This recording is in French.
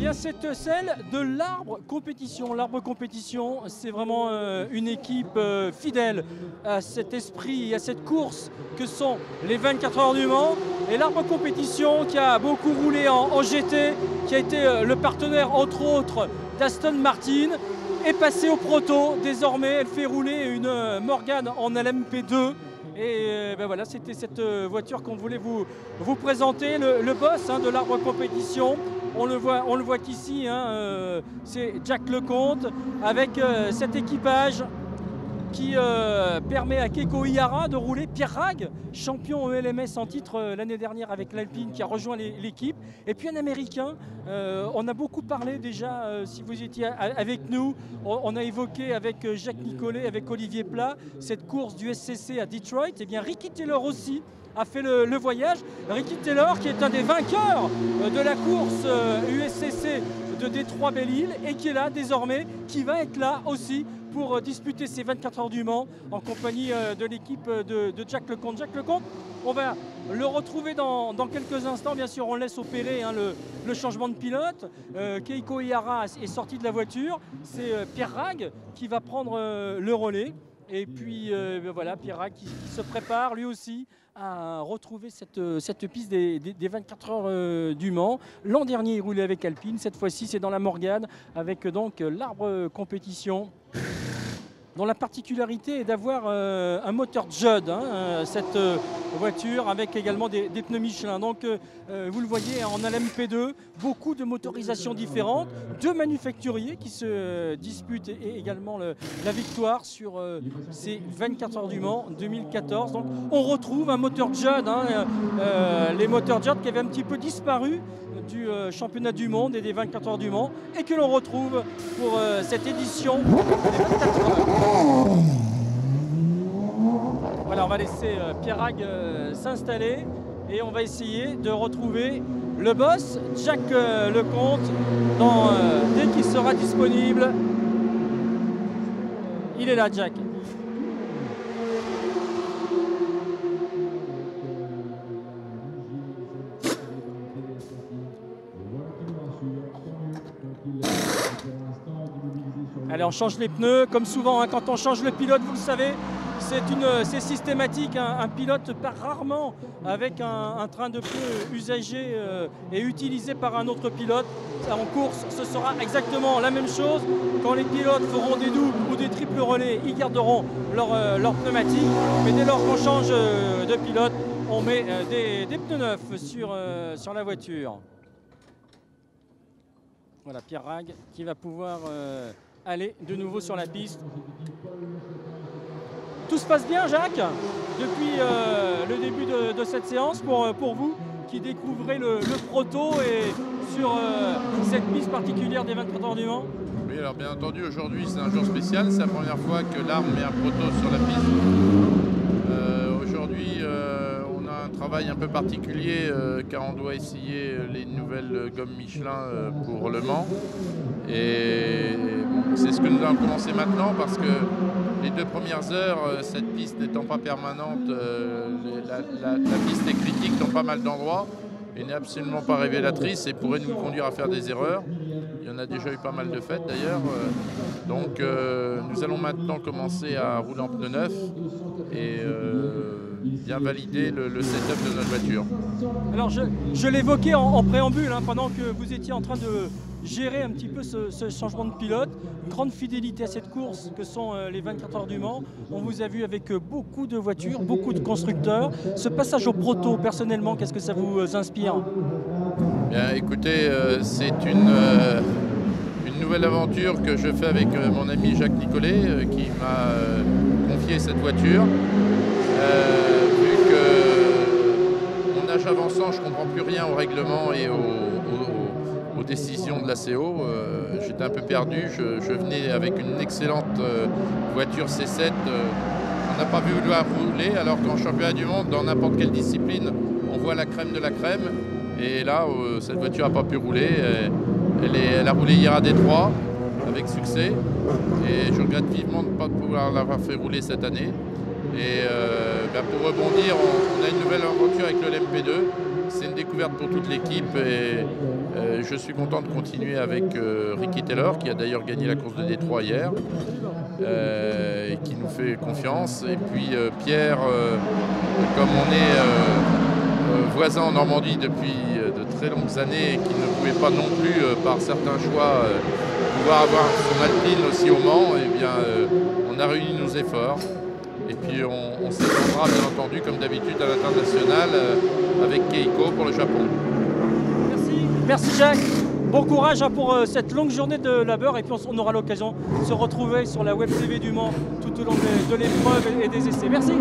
bien, c'est celle de l'Arbre Compétition. L'Arbre Compétition, c'est vraiment une équipe fidèle à cet esprit et à cette course que sont les 24 heures du Mans. Et l'Arbre Compétition qui a beaucoup roulé en GT, qui a été le partenaire entre autres d'Aston Martin, est passée au proto. Désormais, elle fait rouler une Morgan en LMP2. Et ben voilà, c'était cette voiture qu'on voulait vous présenter, le boss de l'Arbre Compétition. On le voit qu'ici, c'est Jack Lecomte avec cet équipage qui permet à Keiko Ihara de rouler. Pierre Rag, champion ELMS en titre l'année dernière avec l'Alpine, qui a rejoint l'équipe. Et puis un Américain, on a beaucoup parlé déjà, si vous étiez avec nous, on a évoqué avec Jacques Nicolet, avec Olivier Plat, cette course du SCC à Detroit. Et bien Ricky Taylor aussi a fait le voyage. Ricky Taylor qui est un des vainqueurs de la course USCC de Détroit-Belle-Île et qui est là désormais, qui va être là aussi pour disputer ces 24 heures du Mans en compagnie de l'équipe de Jack Lecomte. Jack Lecomte, on va le retrouver dans quelques instants. Bien sûr, on laisse opérer le changement de pilote. Keiko Ihara est sorti de la voiture. C'est Pierre Rag qui va prendre le relais. Et puis voilà, Pierre Rag qui se prépare lui aussi à retrouver cette piste des 24 heures du Mans. L'an dernier, il roulait avec Alpine. Cette fois-ci, c'est dans la Morgane avec donc l'Arbre Compétition, dont la particularité est d'avoir un moteur Judd, cette voiture, avec également des pneus Michelin. Donc vous le voyez en LMP2, beaucoup de motorisations différentes, deux manufacturiers qui se disputent et également la victoire sur ces 24 heures du Mans 2014. Donc on retrouve un moteur Judd, les moteurs Judd qui avaient un petit peu disparu du championnat du monde et des 24 heures du Mans et que l'on retrouve pour cette édition des 24 heures. Voilà, on va laisser Pierre Rag s'installer et on va essayer de retrouver le boss, Jack Lecomte, dès qu'il sera disponible. Il est là, Jack. Allez, on change les pneus, comme souvent, quand on change le pilote, vous le savez, c'est systématique. Un pilote part rarement avec un train de pneus usagé et utilisé par un autre pilote. En course, ce sera exactement la même chose. Quand les pilotes feront des doubles ou des triples relais, ils garderont leur pneumatique. Mais dès lors qu'on change de pilote, on met des pneus neufs sur la voiture. Voilà, Pierre Rag qui va pouvoir aller de nouveau sur la piste. Tout se passe bien, Jacques, depuis le début de cette séance pour vous qui découvrez le proto et sur cette piste particulière des 24 heures du Mans. Oui, alors bien entendu, aujourd'hui c'est un jour spécial. C'est la première fois que l'Arbre met un proto sur la piste. Aujourd'hui, on a un travail un peu particulier car on doit essayer les nouvelles gommes Michelin pour Le Mans. Et c'est ce que nous allons commencer maintenant parce que les 2 premières heures, cette piste n'étant pas permanente, la piste est critique dans pas mal d'endroits et n'est absolument pas révélatrice et pourrait nous conduire à faire des erreurs. Il y en a déjà eu pas mal de faites d'ailleurs. Donc nous allons maintenant commencer à rouler en pneus neufs et bien valider le setup de notre voiture. Alors je l'évoquais en préambule, pendant que vous étiez en train de gérer un petit peu ce changement de pilote. Grande fidélité à cette course que sont les 24 heures du Mans. On vous a vu avec beaucoup de voitures, beaucoup de constructeurs. Ce passage au proto, personnellement, qu'est-ce que ça vous inspire? Bien, écoutez, c'est une nouvelle aventure que je fais avec mon ami Jacques Nicolet qui m'a confié cette voiture. Vu que mon âge avançant, je ne comprends plus rien au règlement et aux décisions de la CO. J'étais un peu perdu. Je venais avec une excellente voiture C7. On n'a pas vu où rouler, alors qu'en championnat du monde, dans n'importe quelle discipline, on voit la crème de la crème. Et là, cette voiture n'a pas pu rouler. Elle a roulé hier à Détroit avec succès. Et je regrette vivement de ne pas pouvoir l'avoir fait rouler cette année. Et pour rebondir, on a une nouvelle aventure avec le LMP2. c'est une découverte pour toute l'équipe et je suis content de continuer avec Ricky Taylor, qui a d'ailleurs gagné la course de Détroit hier, et qui nous fait confiance. Et puis Pierre, comme on est voisins en Normandie depuis de très longues années et qui ne pouvait pas non plus, par certains choix, pouvoir avoir son Alpine aussi au Mans, eh bien, on a réuni nos efforts. Et puis on s'étendra bien entendu comme d'habitude à l'international avec Keiko pour le Japon. Merci Jacques. Bon courage pour cette longue journée de labeur et puis on aura l'occasion de se retrouver sur la Web TV du Mans tout au long de l'épreuve et des essais. Merci.